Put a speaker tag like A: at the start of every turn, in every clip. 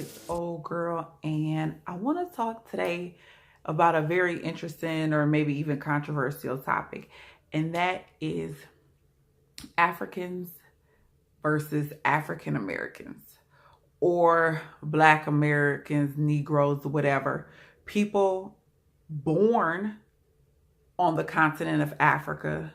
A: It's Old Girl, and I want to talk today about a very interesting or maybe even controversial topic, and that is Africans versus African Americans, or Black Americans, Negroes, whatever. People born on the continent of Africa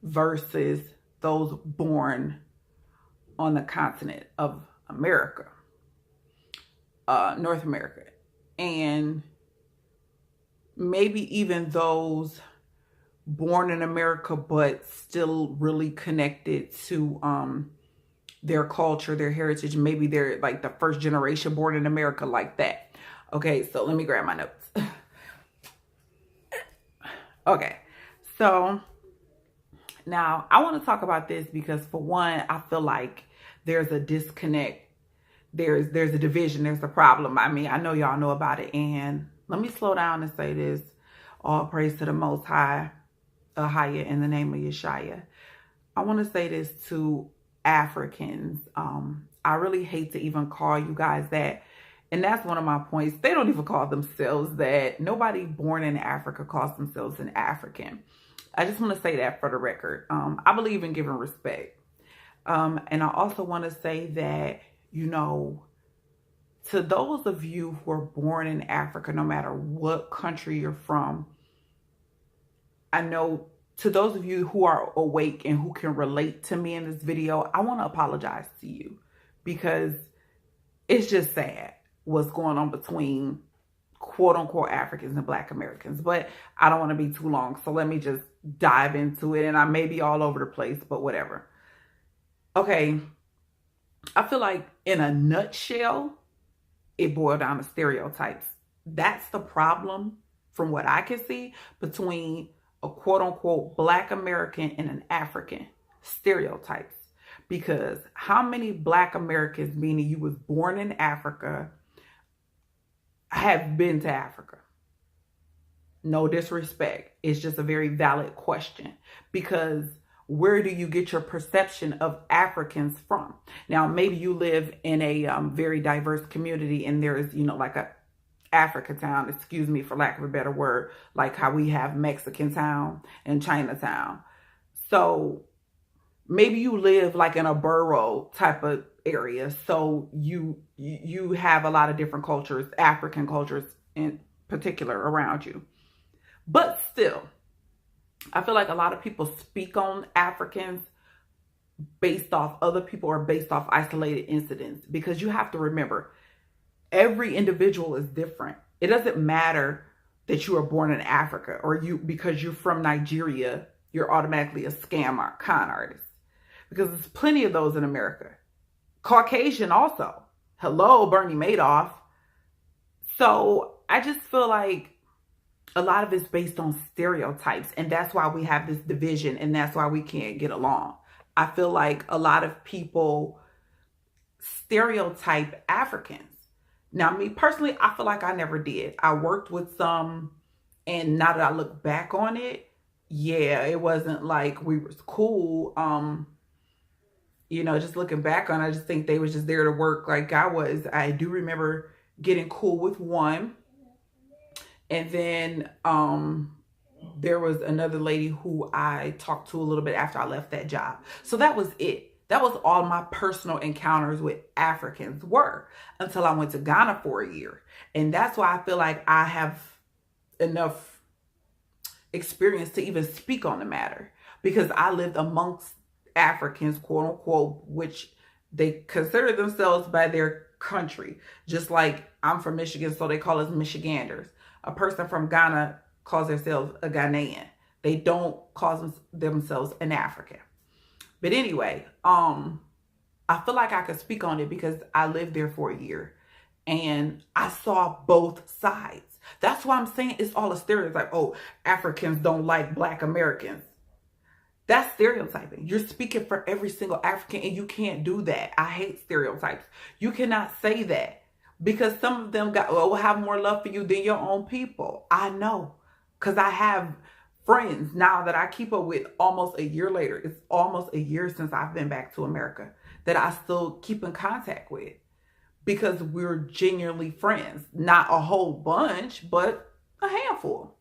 A: versus those born on the continent of America, North America. And maybe even those born in America but still really connected to their culture, their heritage. Maybe they're like the first generation born in America, like that. Okay, so let me grab my notes. Okay, so now I want to talk about this because, for one, I feel like there's a disconnect. There's a division. There's a problem. I mean, I know y'all know about it. And let me slow down and say this. All praise to the Most High, Ahaya, in the name of Yeshaya. I want to say this to Africans. I really hate to even call you guys that. And that's one of my points. They don't even call themselves that. Nobody born in Africa calls themselves an African. I just want to say that for the record. I believe in giving respect. And I also want to say that, to those of you who are born in Africa, no matter what country you're from, I know to those of you who are awake and who can relate to me in this video, I want to apologize to you because it's just sad what's going on between quote unquote Africans and Black Americans. But I don't want to be too long, so let me just dive into it. And I may be all over the place, but whatever. Okay, I feel like in a nutshell, it boiled down to stereotypes. That's the problem, from what I can see, between a quote unquote Black American and an African. Stereotypes. Because how many Black Americans, meaning you was born in Africa, have been to Africa? No disrespect. It's just a very valid question. Because where do you get your perception of Africans from? Now, maybe you live in a very diverse community and there is, like a Africa town, excuse me for lack of a better word, like how we have Mexican town and Chinatown. So maybe you live like in a borough type of area. So you have a lot of different cultures, African cultures in particular, around you. But still, I feel like a lot of people speak on Africans based off other people or based off isolated incidents, because you have to remember, every individual is different. It doesn't matter that you are born in Africa or because you're from Nigeria, you're automatically a scam or con artist, because there's plenty of those in America. Caucasian also. Hello, Bernie Madoff. So I just feel like a lot of it's based on stereotypes, and that's why we have this division, and that's why we can't get along. I feel like a lot of people stereotype Africans. Now, me personally, I feel like I never did. I worked with some, and now that I look back on it, yeah, it wasn't like we was cool. Just looking back on it, I just think they was just there to work like I was. I do remember getting cool with one. And then there was another lady who I talked to a little bit after I left that job. So that was it. That was all my personal encounters with Africans were, until I went to Ghana for a year. And that's why I feel like I have enough experience to even speak on the matter, because I lived amongst Africans, quote unquote, which they consider themselves by their country. Just like I'm from Michigan, so they call us Michiganders. A person from Ghana calls themselves a Ghanaian. They don't call themselves an African. But anyway, I feel like I could speak on it because I lived there for a year and I saw both sides. That's why I'm saying it's all a stereotype. Oh, Africans don't like Black Americans. That's stereotyping. You're speaking for every single African, and you can't do that. I hate stereotypes. You cannot say that. Because some of them will have more love for you than your own people. I know. Because I have friends now that I keep up with almost a year later. It's almost a year since I've been back to America that I still keep in contact with. because we're genuinely friends. Not a whole bunch, but a handful.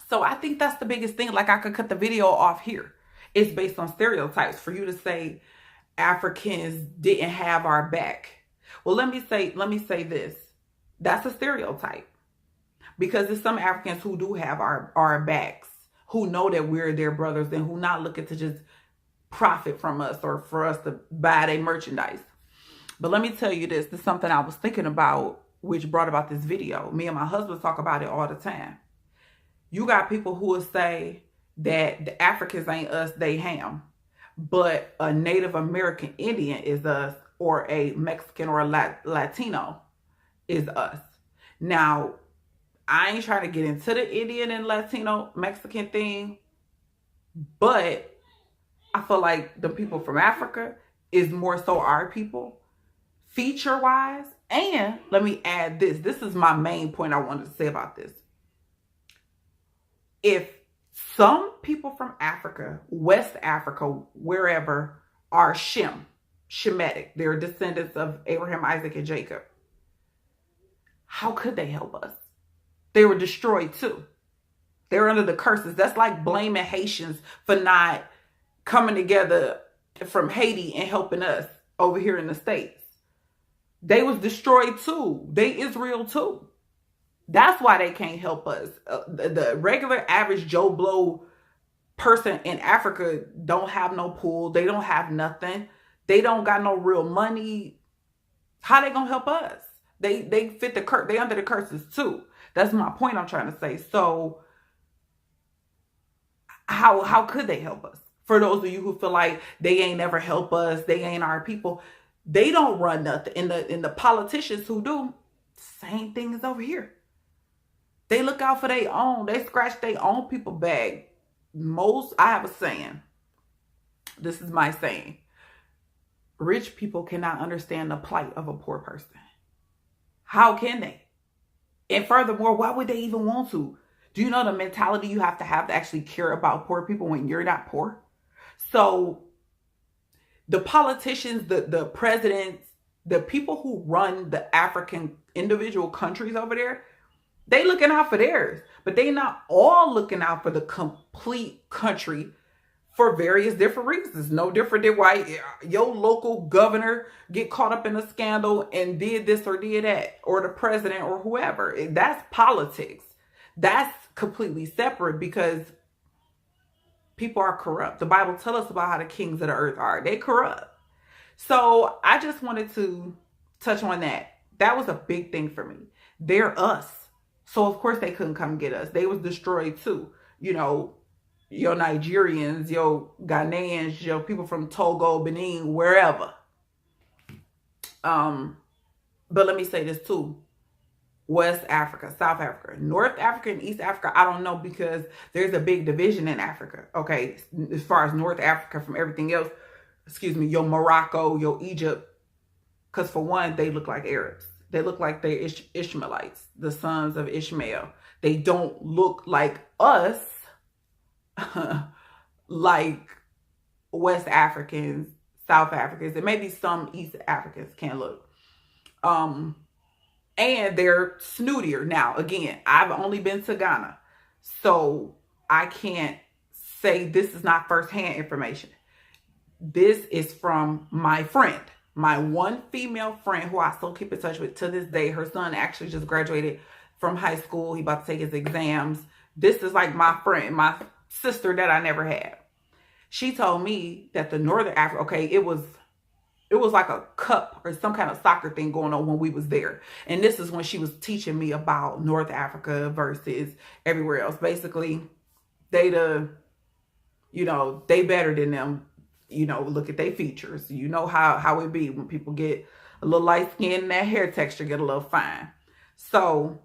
A: So I think that's the biggest thing. Like, I could cut the video off here. It's based on stereotypes. For you to say Africans didn't have our back. Well, let me say this. That's a stereotype. Because there's some Africans who do have our backs, who know that we're their brothers and who not looking to just profit from us or for us to buy their merchandise. But let me tell you this. This is something I was thinking about, which brought about this video. Me and my husband talk about it all the time. You got people who will say that the Africans ain't us, they ham. But a Native American Indian is us, or a Mexican or a Latino is us. Now, I ain't trying to get into the Indian and Latino Mexican thing, but I feel like the people from Africa is more so our people, feature-wise. And let me add this. This is my main point I wanted to say about this. If some people from Africa, West Africa, wherever, are Shemitic, they're descendants of Abraham, Isaac, and Jacob, how could they help us? They were destroyed too. They were under the curses. That's like blaming Haitians for not coming together from Haiti and helping us over here in the States. They was destroyed too. They Israel too. That's why they can't help us. The regular average Joe Blow person in Africa don't have no pool. They don't have nothing. They don't got no real money. How they gonna help us? They fit the curse. They under the curses too. That's my point I'm trying to say. So how could they help us? For those of you who feel like they ain't never help us, they ain't our people, they don't run nothing. In the politicians who do, same thing is over here. They look out for their own. They scratch their own people back. I have a saying. This is my saying. Rich people cannot understand the plight of a poor person. How can they? And furthermore, why would they even want to? Do you know the mentality you have to actually care about poor people when you're not poor? So the politicians, the presidents, the people who run the African individual countries over there, they looking out for theirs, but they not all looking out for the complete country for various different reasons. No different than why your local governor get caught up in a scandal and did this or did that, or the president or whoever. That's politics. That's completely separate because people are corrupt. The Bible tells us about how the kings of the earth are. They corrupt. So I just wanted to touch on that. That was a big thing for me. They're us. So of course they couldn't come get us. They was destroyed too. You know, your Nigerians, your Ghanaians, your people from Togo, Benin, wherever. But let me say this too. West Africa, South Africa, North Africa, and East Africa, I don't know, because there's a big division in Africa. Okay, as far as North Africa from everything else, your Morocco, your Egypt, because for one, they look like Arabs. They look like they're Ishmaelites, the sons of Ishmael. They don't look like us, like West Africans, South Africans, and maybe some East Africans can look. And they're snootier. Now, again, I've only been to Ghana, so I can't say this is not firsthand information. This is from my friend. My one female friend who I still keep in touch with to this day. Her son actually just graduated from high school. He about to take his exams. This is like my friend, my sister that I never had. She told me that the Northern Africa, okay, it was like a cup or some kind of soccer thing going on when we was there. And this is when she was teaching me about North Africa versus everywhere else. Basically, they better than them. You know, look at their features. You know how it be when people get a little light skin and that hair texture get a little fine. So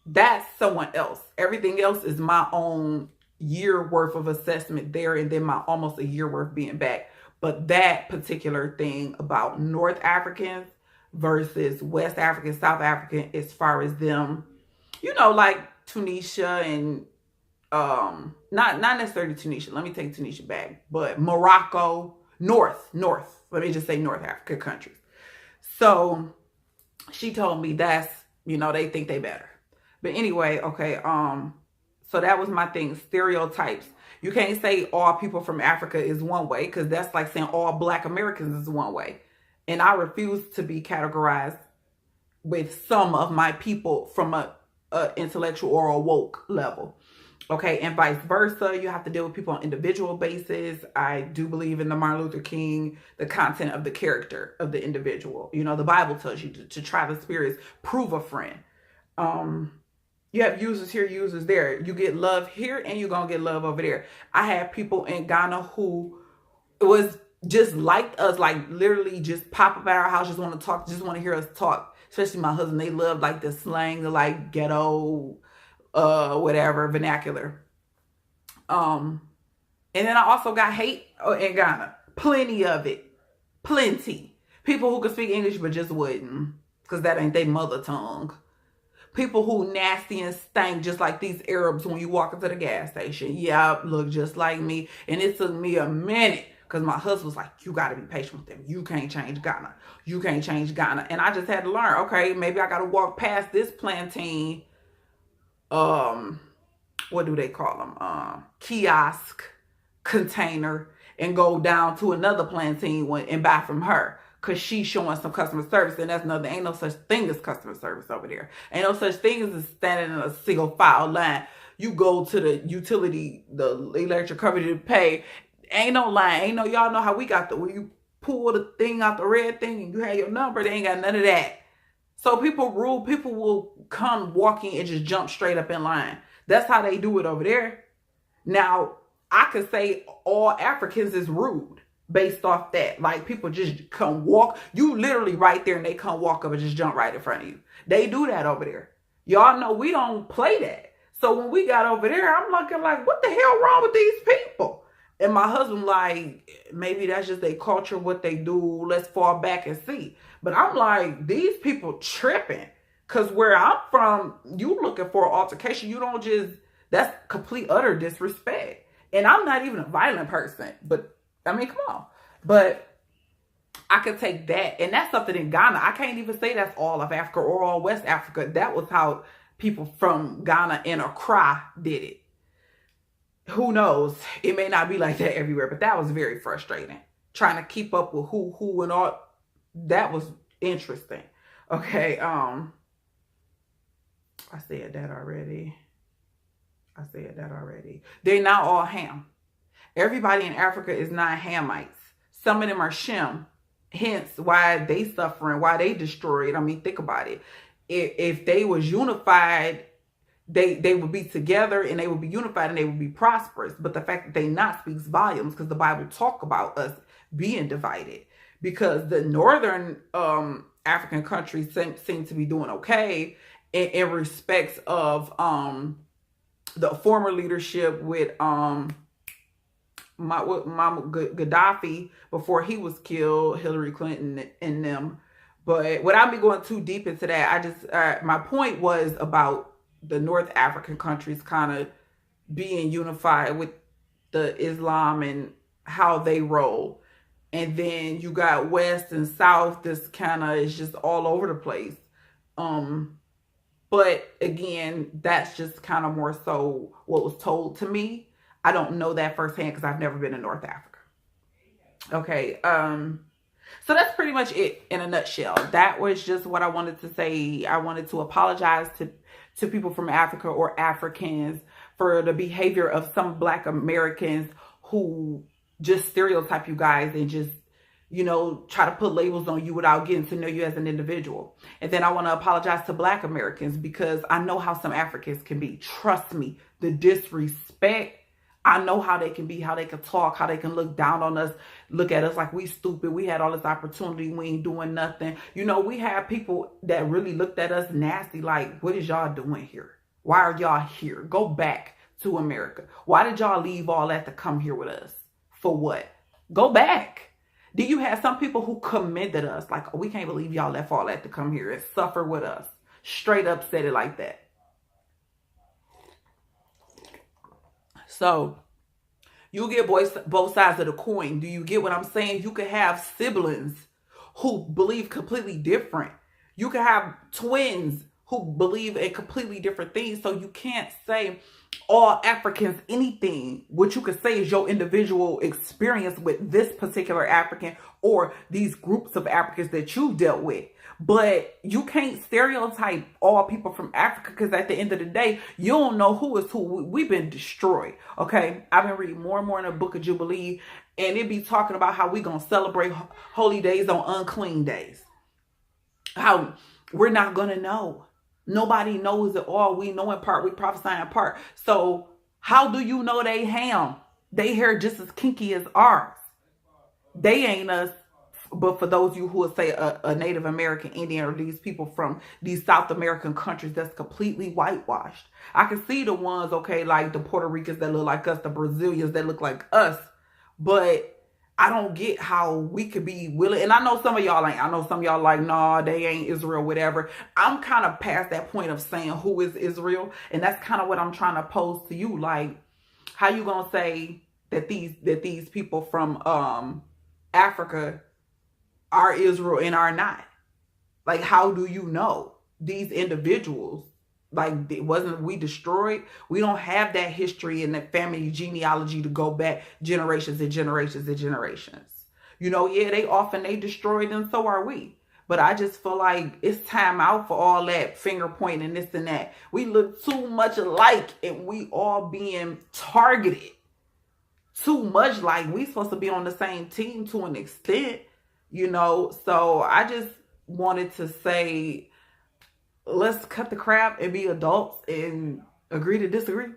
A: that's someone else. Everything else is my own year worth of assessment there, and then my almost a year worth being back. But that particular thing about North Africans versus West African, South African, as far as them, like Tunisia and not necessarily Tunisia. Let me take Tunisia back, but Morocco, North. Let me just say North Africa countries. So she told me that's, they think they better. But anyway, okay, so that was my thing, stereotypes. You can't say all people from Africa is one way, because that's like saying all Black Americans is one way. And I refuse to be categorized with some of my people from a intellectual or a woke level. Okay, and vice versa. You have to deal with people on individual basis. I do believe in the Martin Luther King, the content of the character of the individual. The Bible tells you to try the spirits, prove a friend. You have users here, users there. You get love here and you're going to get love over there. I had people in Ghana who was just liked us, like literally just pop up at our house, just want to talk, just want to hear us talk. Especially my husband, they love like the slang, the like ghetto, whatever, vernacular. And then I also got hate in Ghana. Plenty of it. Plenty. People who could speak English but just wouldn't, because that ain't their mother tongue. People who nasty and stank just like these Arabs when you walk into the gas station. Yeah, look just like me. And it took me a minute, because my husband was like, you got to be patient with them. You can't change Ghana. You can't change Ghana. And I just had to learn, okay, maybe I got to walk past this plantain, what do they call them? Kiosk container, and go down to another plantain and buy from her, because she's showing some customer service. And that's another, ain't no such thing as customer service over there. Ain't no such thing as standing in a single file line. You go to the utility, the electric company to pay. Ain't no line. Ain't no, y'all know how we got where you pull the thing out, the red thing, and you have your number. They ain't got none of that. So people will come walking and just jump straight up in line. That's how they do it over there. Now, I could say all Africans is rude based off that. Like, people just come walk. You literally right there and they come walk up and just jump right in front of you. They do that over there. Y'all know we don't play that. So when we got over there, I'm looking like, what the hell wrong with these people? And my husband like, maybe that's just their culture, what they do. Let's fall back and see. But I'm like, these people tripping. Because where I'm from, you looking for an altercation. You don't just, that's complete, utter disrespect. And I'm not even a violent person. But, I mean, come on. But I could take that. And that's something in Ghana. I can't even say that's all of Africa or all West Africa. That was how people from Ghana and Accra did it. Who knows? It may not be like that everywhere, but that was very frustrating. Trying to keep up with who and all. That was interesting. Okay, I said that already. They're not all Ham. Everybody in Africa is not Hamites. Some of them are Shem. Hence why they suffering, why they destroyed. I mean, think about it. If they was unified, they would be together and they would be unified and they would be prosperous. But the fact that they not speaks volumes, because the Bible talk about us being divided. Because the northern African countries seem to be doing okay in respects of the former leadership with Gaddafi before he was killed, Hillary Clinton and them. But without me going too deep into that, my point was about the North African countries kind of being unified with the Islam and how they roll. And then you got West and South, this kind of is just all over the place. But again, that's just kind of more so what was told to me. I don't know that firsthand because I've never been to North Africa. Okay. So that's pretty much it in a nutshell. That was just what I wanted to say. I wanted to apologize to people from Africa or Africans for the behavior of some Black Americans who just stereotype you guys and just, try to put labels on you without getting to know you as an individual. And then I want to apologize to Black Americans because I know how some Africans can be. Trust me, the disrespect, I know how they can be, how they can talk, how they can look down on us, look at us like we stupid. We had all this opportunity. We ain't doing nothing. We have people that really looked at us nasty, like, what is y'all doing here? Why are y'all here? Go back to America. Why did y'all leave all that to come here with us? For what? Go back. Do you have some people who commended us? Like, oh, we can't believe y'all left all that to come here and suffer with us. Straight up said it like that. So, you get both sides of the coin. Do you get what I'm saying? You could have siblings who believe completely different. You can have twins who believe in completely different things. So you can't say all Africans anything. What you could say is your individual experience with this particular African or these groups of Africans that you dealt with. But you can't stereotype all people from Africa, because at the end of the day, you don't know who is who. We've been destroyed. Okay. I've been reading more and more in the Book of Jubilee, and it be talking about how we going to celebrate holy days on unclean days. How we're not going to know. Nobody knows it all. We know in part. We prophesy in part. So how do you know they ham? They hair just as kinky as ours. They ain't us. But for those of you who would say a Native American Indian, or these people from these South American countries that's completely whitewashed. I can see the ones, okay, like the Puerto Ricans that look like us, the Brazilians that look like us. But I don't get how we could be willing. And I know some of y'all ain't. I know some of y'all like, nah, they ain't Israel, whatever. I'm kind of past that point of saying who is Israel. And that's kind of what I'm trying to pose to you. Like, how you gonna say that these people from Africa are Israel and are not? Like, how do you know these individuals? Like, wasn't we destroyed? We don't have that history and that family genealogy to go back generations and generations and generations. You know, yeah, they destroyed, and so are we. But I just feel like it's time out for all that finger pointing and this and that. We look too much alike, and we all being targeted too much. Like, we supposed to be on the same team to an extent, you know. So I just wanted to say, let's cut the crap and be adults and agree to disagree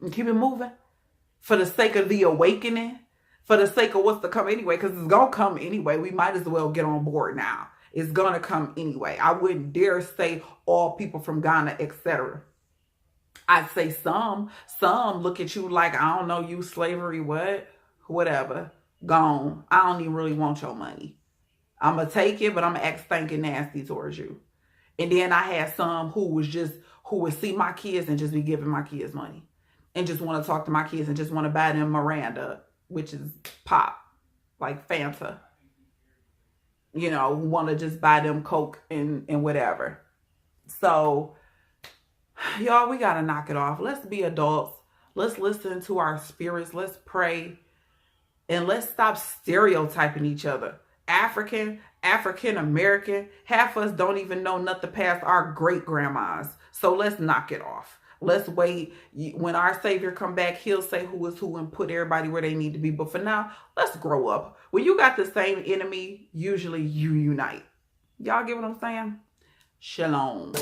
A: and keep it moving for the sake of the awakening, for the sake of what's to come anyway, because it's going to come anyway. We might as well get on board now. It's going to come anyway. I wouldn't dare say all people from Ghana, etc. I'd say some look at you like, I don't know, you slavery, what? Whatever. Gone. I don't even really want your money. I'm going to take it, but I'm going to act stinking nasty towards you. And then I had some who would see my kids and just be giving my kids money. And just want to talk to my kids and just want to buy them Miranda, which is pop, like Fanta. You know, want to just buy them Coke and whatever. So, y'all, we got to knock it off. Let's be adults. Let's listen to our spirits. Let's pray. And let's stop stereotyping each other. African American, half of us don't even know nothing past our great grandmas. So let's knock it off. Let's wait. When our Savior come back, he'll say who is who and put everybody where they need to be. But for now, let's grow up. When you got the same enemy, usually you unite. Y'all get what I'm saying? Shalom.